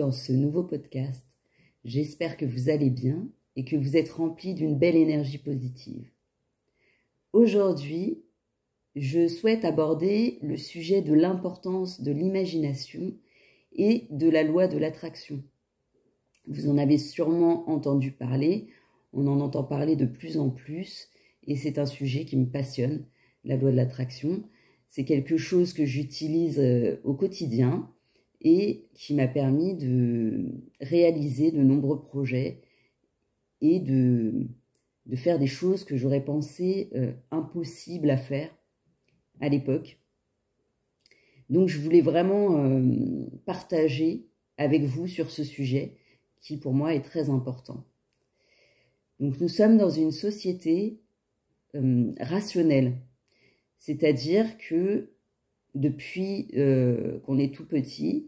dans ce nouveau podcast. J'espère que vous allez bien et que vous êtes remplis d'une belle énergie positive. Aujourd'hui, je souhaite aborder le sujet de l'importance de l'imagination et de la loi de l'attraction. Vous en avez sûrement entendu parler, on en entend parler de plus en plus et c'est un sujet qui me passionne, la loi de l'attraction. C'est quelque chose que j'utilise au quotidien et qui m'a permis de réaliser de nombreux projets et de faire des choses que j'aurais pensé impossibles à faire à l'époque. Donc je voulais vraiment partager avec vous sur ce sujet qui pour moi est très important. Donc nous sommes dans une société rationnelle, c'est-à-dire que depuis qu'on est tout petit,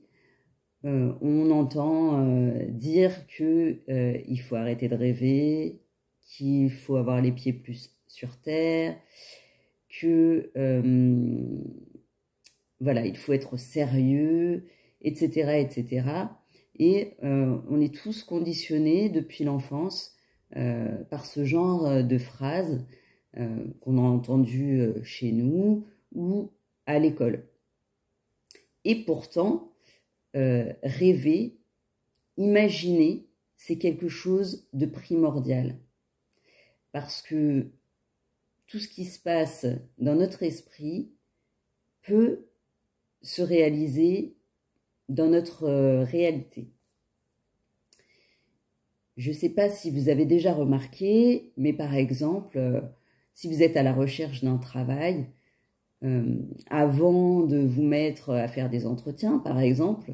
on entend dire qu'il faut arrêter de rêver, qu'il faut avoir les pieds plus sur terre, que voilà, il faut être sérieux, etc., etc. Et on est tous conditionnés depuis l'enfance par ce genre de phrases qu'on a entendues chez nous ou à l'école. Et pourtant, rêver, imaginer, c'est quelque chose de primordial. Parce que tout ce qui se passe dans notre esprit peut se réaliser dans notre réalité. Je ne sais pas si vous avez déjà remarqué, mais par exemple, si vous êtes à la recherche d'un travail, avant de vous mettre à faire des entretiens, par exemple,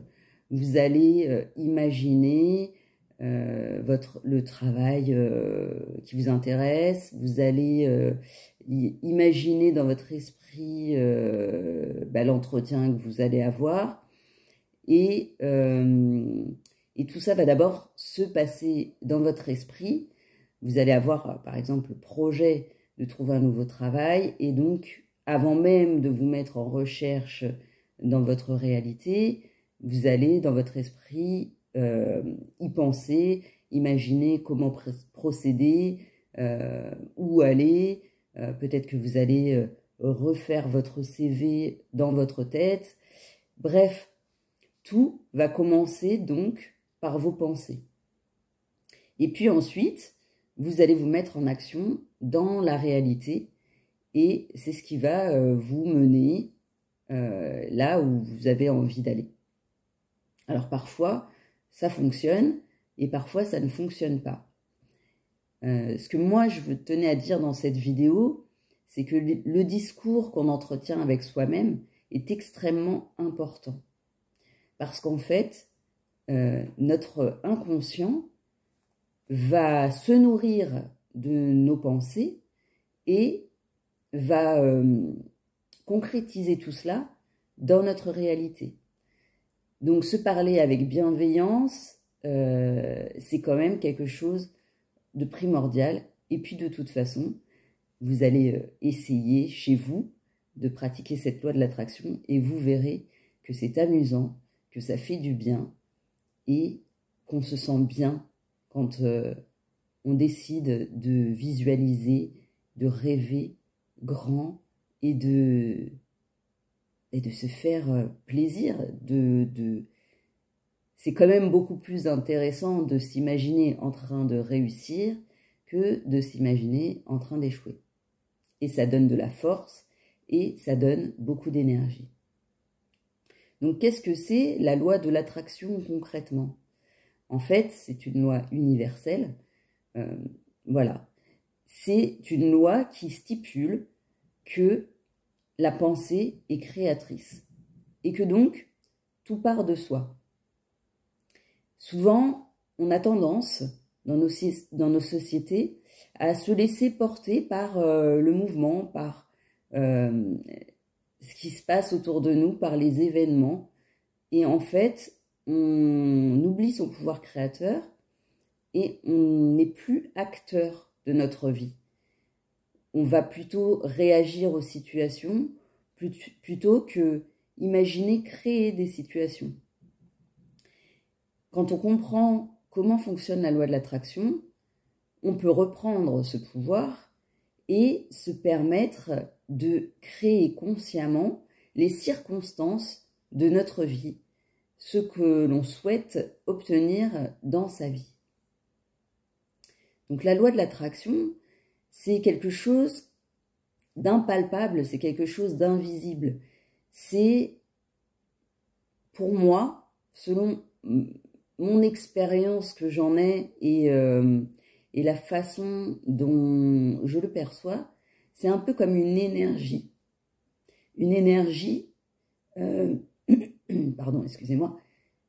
vous allez imaginer le travail qui vous intéresse, vous allez imaginer dans votre esprit l'entretien que vous allez avoir, et tout ça va d'abord se passer dans votre esprit. Vous allez avoir, par exemple, le projet de trouver un nouveau travail, et donc, avant même de vous mettre en recherche dans votre réalité, vous allez, dans votre esprit, y penser, imaginer comment procéder, où aller. Peut-être que vous allez refaire votre CV dans votre tête. Bref, tout va commencer donc par vos pensées. Et puis ensuite, vous allez vous mettre en action dans la réalité et c'est ce qui va vous mener là où vous avez envie d'aller. Alors parfois, ça fonctionne et parfois ça ne fonctionne pas. Ce que moi je tenais à dire dans cette vidéo, c'est que le discours qu'on entretient avec soi-même est extrêmement important. Parce qu'en fait, notre inconscient va se nourrir de nos pensées et va concrétiser tout cela dans notre réalité. Donc se parler avec bienveillance, c'est quand même quelque chose de primordial. Et puis de toute façon, vous allez essayer chez vous de pratiquer cette loi de l'attraction et vous verrez que c'est amusant, que ça fait du bien et qu'on se sent bien quand on décide de visualiser, de rêver grand et de se faire plaisir. C'est quand même beaucoup plus intéressant de s'imaginer en train de réussir que de s'imaginer en train d'échouer. Et ça donne de la force et ça donne beaucoup d'énergie. Donc qu'est-ce que c'est la loi de l'attraction concrètement? En fait, c'est une loi universelle. Voilà. C'est une loi qui stipule que la pensée est créatrice et que donc tout part de soi. Souvent, on a tendance dans nos sociétés à se laisser porter par le mouvement, par ce qui se passe autour de nous, par les événements. Et en fait, on oublie son pouvoir créateur et on n'est plus acteur de notre vie. On va plutôt réagir aux situations plutôt que imaginer créer des situations. quand on comprend comment fonctionne la loi de l'attraction, on peut reprendre ce pouvoir et se permettre de créer consciemment les circonstances de notre vie, ce que l'on souhaite obtenir dans sa vie. Donc la loi de l'attraction, c'est quelque chose d'impalpable, c'est quelque chose d'invisible. C'est, pour moi, selon mon expérience que j'en ai et la façon dont je le perçois, c'est un peu comme une énergie. Une énergie, pardon, excusez-moi,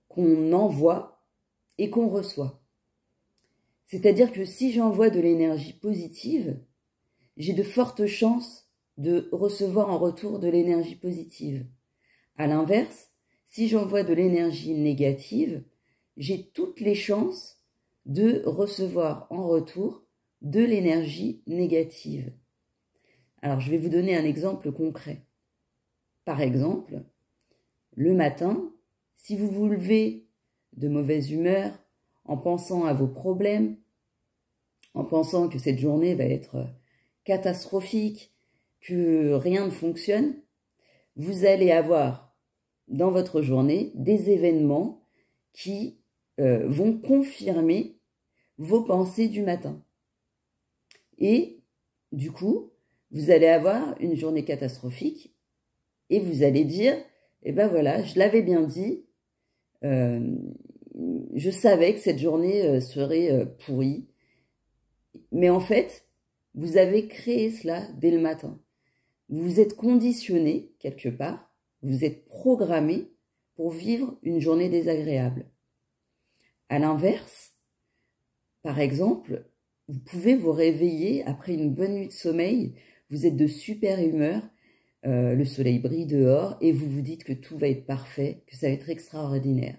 qu'on envoie et qu'on reçoit. C'est-à-dire que si j'envoie de l'énergie positive, j'ai de fortes chances de recevoir en retour de l'énergie positive. À l'inverse, si j'envoie de l'énergie négative, j'ai toutes les chances de recevoir en retour de l'énergie négative. Alors, je vais vous donner un exemple concret. Par exemple, le matin, si vous vous levez de mauvaise humeur, en pensant à vos problèmes, en pensant que cette journée va être catastrophique, que rien ne fonctionne, vous allez avoir dans votre journée des événements qui vont confirmer vos pensées du matin. Et du coup, vous allez avoir une journée catastrophique et vous allez dire, eh ben voilà, je l'avais bien dit, je savais que cette journée serait pourrie. Mais en fait, vous avez créé cela dès le matin. Vous vous êtes conditionné quelque part, vous êtes programmé pour vivre une journée désagréable. À l'inverse, par exemple, vous pouvez vous réveiller après une bonne nuit de sommeil, vous êtes de super humeur, le soleil brille dehors et vous vous dites que tout va être parfait, que ça va être extraordinaire.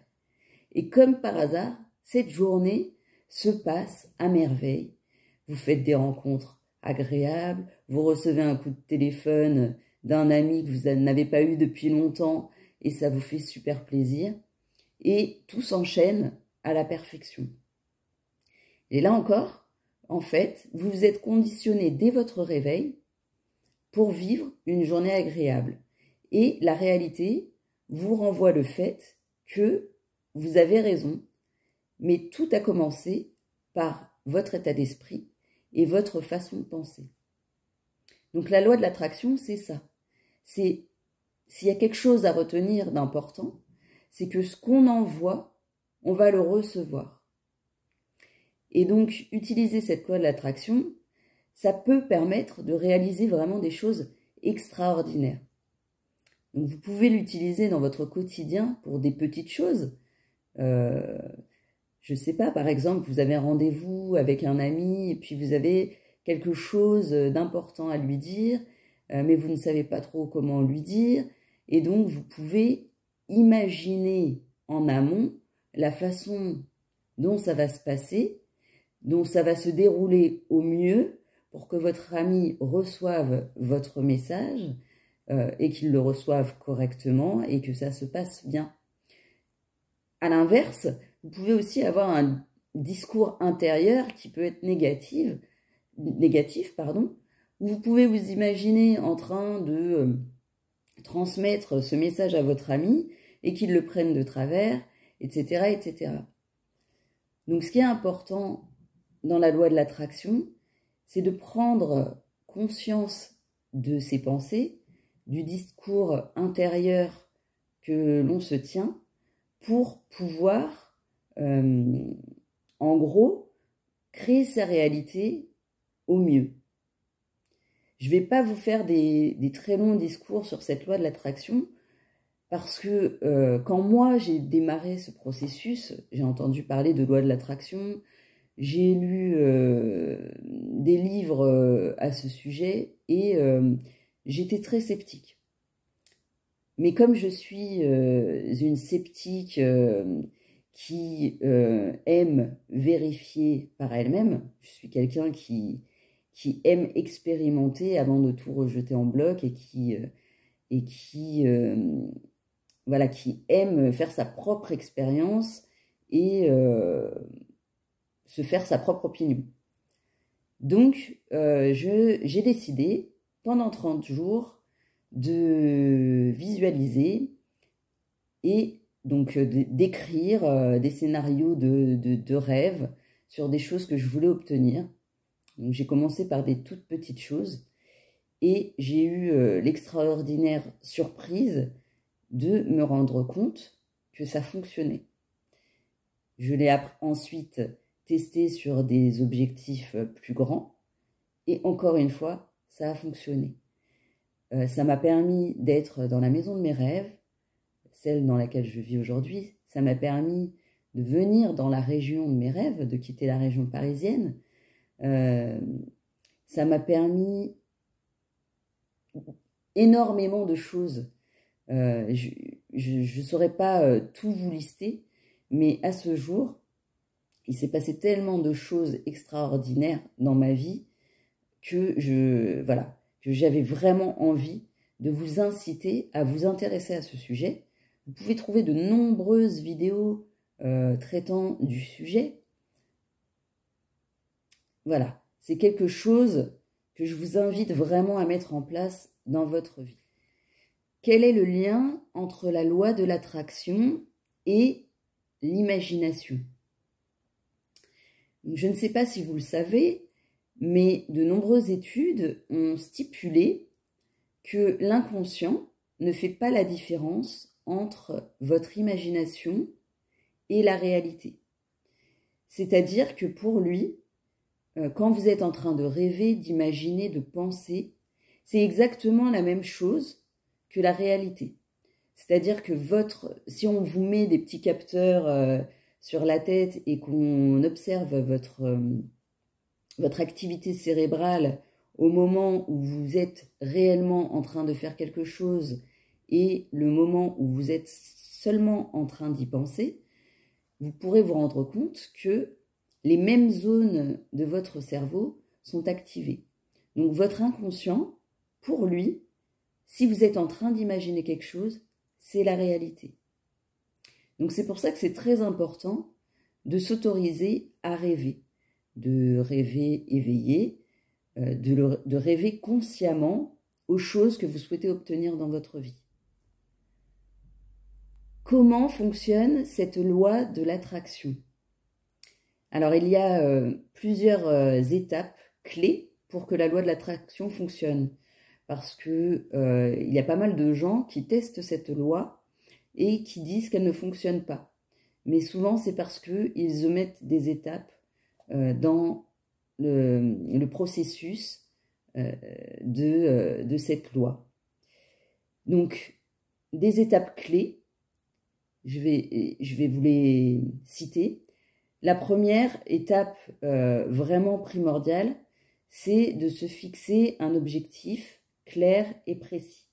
Et comme par hasard, cette journée se passe à merveille. Vous faites des rencontres agréables, vous recevez un coup de téléphone d'un ami que vous n'avez pas eu depuis longtemps et ça vous fait super plaisir. Et tout s'enchaîne à la perfection. Et là encore, en fait, vous vous êtes conditionné dès votre réveil pour vivre une journée agréable. Et la réalité vous renvoie le fait que vous avez raison, mais tout a commencé par votre état d'esprit et votre façon de penser. Donc la loi de l'attraction, c'est ça. C'est, s'il y a quelque chose à retenir d'important, c'est que ce qu'on envoie, on va le recevoir. Et donc, utiliser cette loi de l'attraction, ça peut permettre de réaliser vraiment des choses extraordinaires. Donc, vous pouvez l'utiliser dans votre quotidien pour des petites choses. Je ne sais pas, par exemple, vous avez un rendez-vous avec un ami et puis vous avez quelque chose d'important à lui dire, mais vous ne savez pas trop comment lui dire. Et donc, vous pouvez imaginer en amont la façon dont ça va se passer, dont ça va se dérouler au mieux pour que votre ami reçoive votre message et qu'il le reçoive correctement et que ça se passe bien. À l'inverse, vous pouvez aussi avoir un discours intérieur qui peut être négatif, où vous pouvez vous imaginer en train de transmettre ce message à votre ami et qu'il le prenne de travers, etc., etc. Donc, ce qui est important dans la loi de l'attraction, c'est de prendre conscience de ses pensées, du discours intérieur que l'on se tient, pour pouvoir, en gros, créer sa réalité au mieux. Je ne vais pas vous faire des très longs discours sur cette loi de l'attraction, parce que quand moi j'ai démarré ce processus, j'ai entendu parler de loi de l'attraction, j'ai lu des livres à ce sujet et j'étais très sceptique. Mais comme je suis une sceptique qui aime vérifier par elle-même, je suis quelqu'un qui aime expérimenter avant de tout rejeter en bloc et qui aime faire sa propre expérience et se faire sa propre opinion. Donc, j'ai décidé, pendant 30 jours, de visualiser et donc d'écrire des scénarios de rêve sur des choses que je voulais obtenir. Donc, j'ai commencé par des toutes petites choses et j'ai eu l'extraordinaire surprise de me rendre compte que ça fonctionnait. Je l'ai ensuite testé sur des objectifs plus grands et encore une fois, ça a fonctionné. Ça m'a permis d'être dans la maison de mes rêves, celle dans laquelle je vis aujourd'hui. Ça m'a permis de venir dans la région de mes rêves, de quitter la région parisienne. Ça m'a permis énormément de choses. Je ne saurais pas tout vous lister, mais à ce jour, il s'est passé tellement de choses extraordinaires dans ma vie que j'avais vraiment envie de vous inciter à vous intéresser à ce sujet. Vous pouvez trouver de nombreuses vidéos traitant du sujet. Voilà, c'est quelque chose que je vous invite vraiment à mettre en place dans votre vie. Quel est le lien entre la loi de l'attraction et l'imagination? Je ne sais pas si vous le savez, mais de nombreuses études ont stipulé que l'inconscient ne fait pas la différence entre votre imagination et la réalité. C'est-à-dire que pour lui, quand vous êtes en train de rêver, d'imaginer, de penser, c'est exactement la même chose que la réalité. C'est-à-dire que si on vous met des petits capteurs sur la tête et qu'on observe votre activité cérébrale au moment où vous êtes réellement en train de faire quelque chose et le moment où vous êtes seulement en train d'y penser, vous pourrez vous rendre compte que les mêmes zones de votre cerveau sont activées. Donc votre inconscient, pour lui, si vous êtes en train d'imaginer quelque chose, c'est la réalité. Donc c'est pour ça que c'est très important de s'autoriser à rêver, de rêver éveillé, de rêver consciemment aux choses que vous souhaitez obtenir dans votre vie. Comment fonctionne cette loi de l'attraction? Alors il y a plusieurs étapes clés pour que la loi de l'attraction fonctionne. Parce que il y a pas mal de gens qui testent cette loi et qui disent qu'elle ne fonctionne pas. Mais souvent, c'est parce qu'ils omettent des étapes dans le processus de cette loi. Donc, des étapes clés, je vais vous les citer. La première étape vraiment primordiale, c'est de se fixer un objectif clair et précis.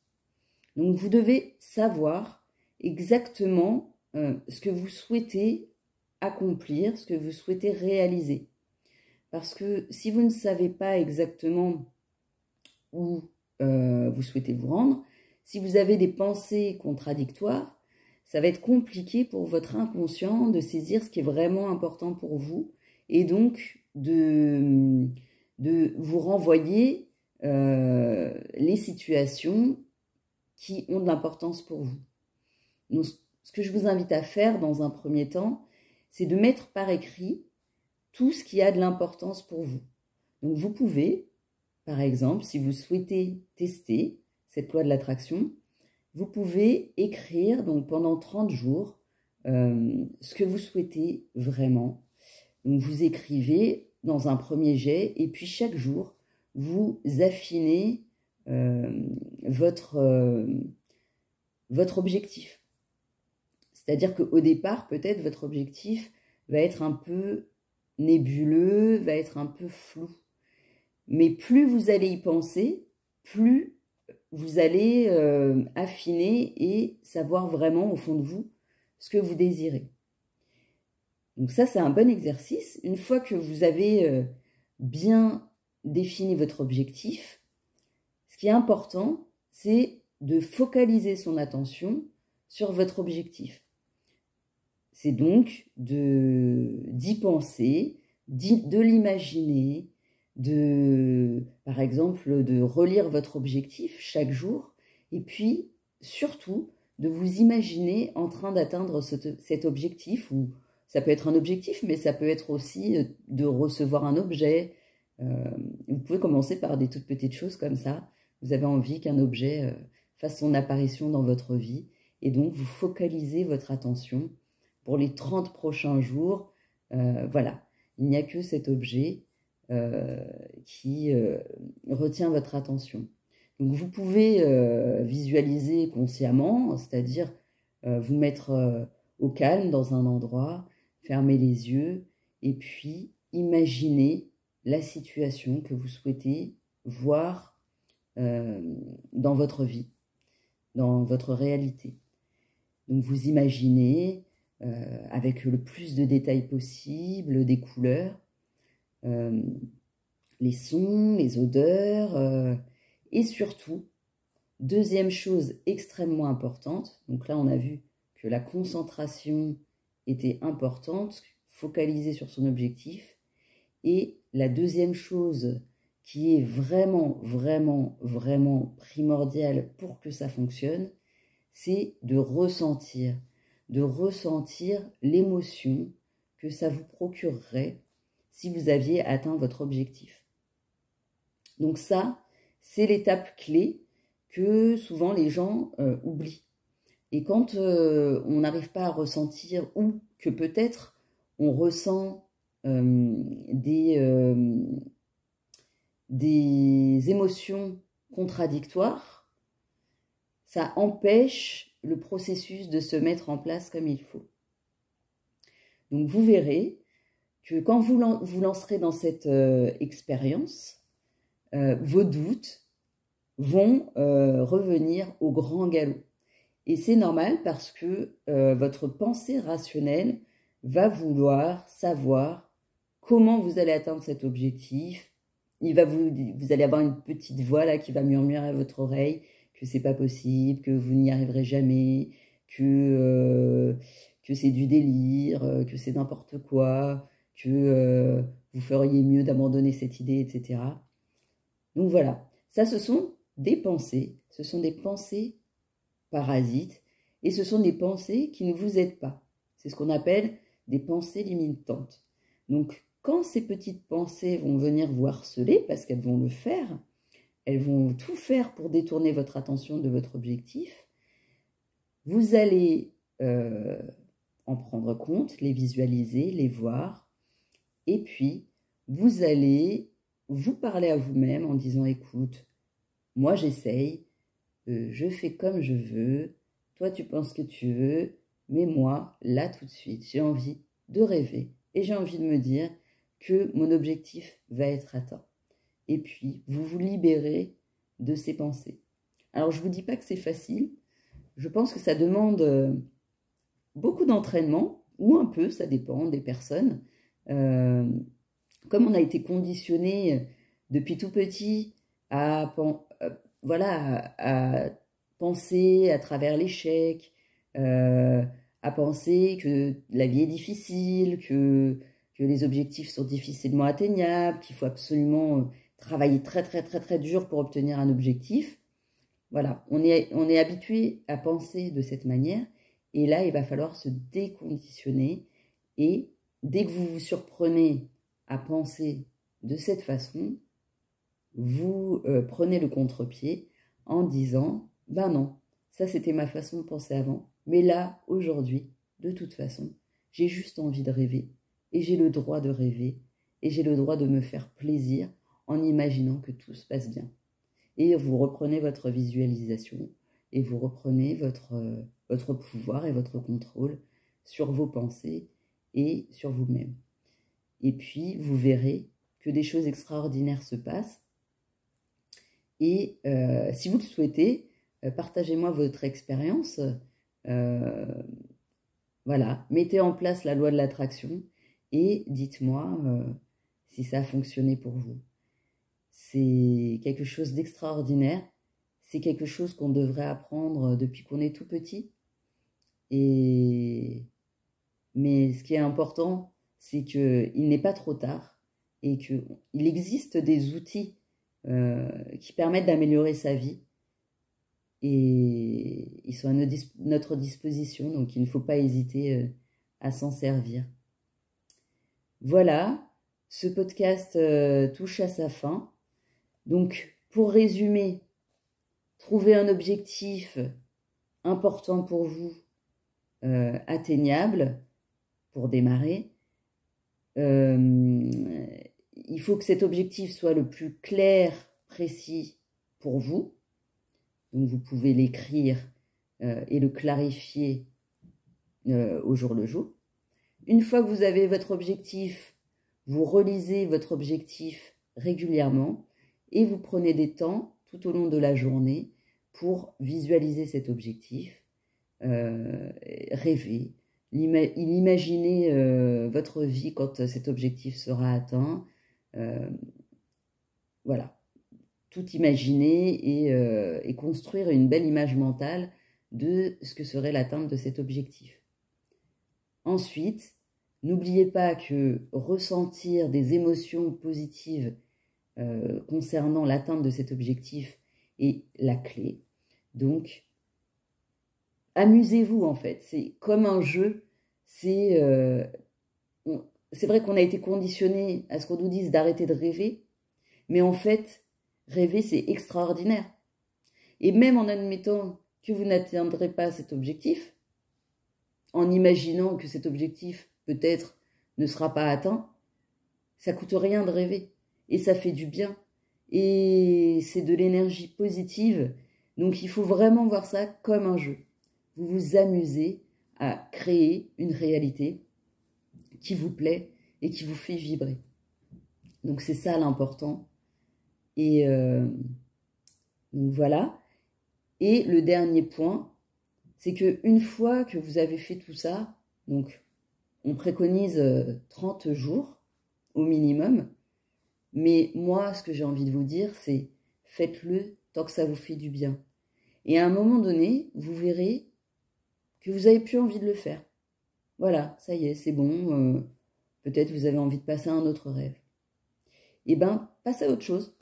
Donc, vous devez savoir exactement ce que vous souhaitez accomplir, ce que vous souhaitez réaliser. Parce que si vous ne savez pas exactement où vous souhaitez vous rendre, si vous avez des pensées contradictoires, ça va être compliqué pour votre inconscient de saisir ce qui est vraiment important pour vous et donc de vous renvoyer les situations qui ont de l'importance pour vous. Donc, ce que je vous invite à faire dans un premier temps, c'est de mettre par écrit tout ce qui a de l'importance pour vous. Donc, vous pouvez, par exemple, si vous souhaitez tester cette loi de l'attraction, vous pouvez écrire donc pendant 30 jours ce que vous souhaitez vraiment. Donc, vous écrivez dans un premier jet et puis chaque jour, vous affinez votre objectif. C'est-à-dire qu'au départ, peut-être, votre objectif va être un peu nébuleux, va être un peu flou. Mais plus vous allez y penser, plus vous allez affiner et savoir vraiment au fond de vous ce que vous désirez. Donc ça, c'est un bon exercice. Une fois que vous avez bien défini votre objectif, ce qui est important, c'est de focaliser son attention sur votre objectif. C'est donc d'y penser, de l'imaginer, par exemple, de relire votre objectif chaque jour, et puis surtout de vous imaginer en train d'atteindre cet objectif, ou ça peut être un objectif, mais ça peut être aussi de recevoir un objet. Vous pouvez commencer par des toutes petites choses comme ça. Vous avez envie qu'un objet fasse son apparition dans votre vie, et donc vous focalisez votre attention pour les 30 prochains jours. Voilà, il n'y a que cet objet qui retient votre attention. Donc vous pouvez visualiser consciemment, c'est-à-dire vous mettre au calme dans un endroit, fermer les yeux et puis imaginer la situation que vous souhaitez voir dans votre vie, dans votre réalité. Donc vous imaginez avec le plus de détails possible, des couleurs, les sons, les odeurs, et surtout, deuxième chose extrêmement importante, donc là on a vu que la concentration était importante, focaliser sur son objectif, et la deuxième chose qui est vraiment, vraiment, vraiment primordiale pour que ça fonctionne, c'est de ressentir l'émotion que ça vous procurerait si vous aviez atteint votre objectif. Donc ça, c'est l'étape clé que souvent les gens oublient. Et quand on n'arrive pas à ressentir, ou que peut-être on ressent des émotions contradictoires, ça empêche le processus de se mettre en place comme il faut. Donc vous verrez que quand vous lancerez dans cette expérience, vos doutes vont revenir au grand galop. Et c'est normal parce que votre pensée rationnelle va vouloir savoir comment vous allez atteindre cet objectif. Vous allez avoir une petite voix là qui va murmurer à votre oreille que c'est pas possible, que vous n'y arriverez jamais, que c'est du délire, que c'est n'importe quoi, que vous feriez mieux d'abandonner cette idée, etc. Donc voilà, ça ce sont des pensées parasites, et ce sont des pensées qui ne vous aident pas. C'est ce qu'on appelle des pensées limitantes. Donc quand ces petites pensées vont venir vous harceler, parce qu'elles vont le faire, elles vont tout faire pour détourner votre attention de votre objectif, vous allez en prendre compte, les visualiser, les voir, et puis vous allez vous parler à vous-même en disant « Écoute, moi j'essaye, je fais comme je veux, toi tu penses que tu veux, mais moi, là tout de suite, j'ai envie de rêver et j'ai envie de me dire que mon objectif va être atteint. » Et puis, vous vous libérez de ces pensées. Alors, je ne vous dis pas que c'est facile. Je pense que ça demande beaucoup d'entraînement, ou un peu, ça dépend des personnes. Comme on a été conditionné depuis tout petit à penser à travers l'échec, à penser que la vie est difficile, que les objectifs sont difficilement atteignables, qu'il faut absolument travailler très très très très dur pour obtenir un objectif. Voilà, on est habitué à penser de cette manière, et là il va falloir se déconditionner, et dès que vous vous surprenez à penser de cette façon, vous prenez le contre-pied en disant « Ben non, ça c'était ma façon de penser avant, mais là, aujourd'hui, de toute façon, j'ai juste envie de rêver, et j'ai le droit de rêver, et j'ai le droit de me faire plaisir en imaginant que tout se passe bien. » Et vous reprenez votre visualisation, et vous reprenez votre pouvoir et votre contrôle sur vos pensées et sur vous-même. Et puis, vous verrez que des choses extraordinaires se passent. Et si vous le souhaitez, partagez-moi votre expérience. Voilà, mettez en place la loi de l'attraction et dites-moi si ça a fonctionné pour vous. C'est quelque chose d'extraordinaire. C'est quelque chose qu'on devrait apprendre depuis qu'on est tout petit. Et Mais ce qui est important, c'est qu'il n'est pas trop tard et qu'il existe des outils qui permettent d'améliorer sa vie. Et ils sont à notre disposition, donc il ne faut pas hésiter à s'en servir. Voilà, ce podcast touche à sa fin. Donc, pour résumer, trouvez un objectif important pour vous, atteignable, pour démarrer. Il faut que cet objectif soit le plus clair, précis pour vous. Donc, vous pouvez l'écrire et le clarifier au jour le jour. Une fois que vous avez votre objectif, vous relisez votre objectif régulièrement et vous prenez des temps tout au long de la journée pour visualiser cet objectif, rêver, imaginer votre vie quand cet objectif sera atteint. Voilà, tout imaginer et construire une belle image mentale de ce que serait l'atteinte de cet objectif. Ensuite, n'oubliez pas que ressentir des émotions positives concernant l'atteinte de cet objectif est la clé. Donc, amusez-vous en fait. C'est comme un jeu. C'est vrai qu'on a été conditionné à ce qu'on nous dise d'arrêter de rêver, mais en fait, rêver, c'est extraordinaire. Et même en admettant que vous n'atteindrez pas cet objectif, en imaginant que cet objectif, peut-être, ne sera pas atteint, ça coûte rien de rêver. Et ça fait du bien. Et c'est de l'énergie positive. Donc, il faut vraiment voir ça comme un jeu. Vous vous amusez à créer une réalité qui vous plaît et qui vous fait vibrer. Donc, c'est ça l'important. Et donc, voilà. Et le dernier point, c'est qu'une fois que vous avez fait tout ça, donc on préconise 30 jours au minimum, mais moi, ce que j'ai envie de vous dire, c'est faites-le tant que ça vous fait du bien. Et à un moment donné, vous verrez que vous n'avez plus envie de le faire. Voilà, ça y est, c'est bon, peut-être vous avez envie de passer à un autre rêve. Eh bien, passez à autre chose.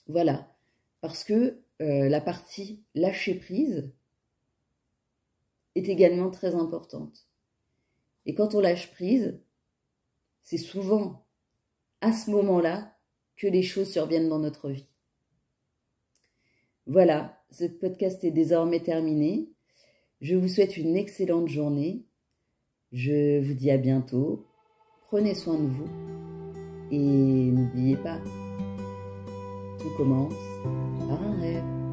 Voilà, parce que la partie lâcher prise est également très importante. Et quand on lâche prise, c'est souvent à ce moment-là que les choses surviennent dans notre vie. Voilà, ce podcast est désormais terminé. Je vous souhaite une excellente journée. Je vous dis à bientôt. Prenez soin de vous. Et n'oubliez pas, tout commence par un rêve.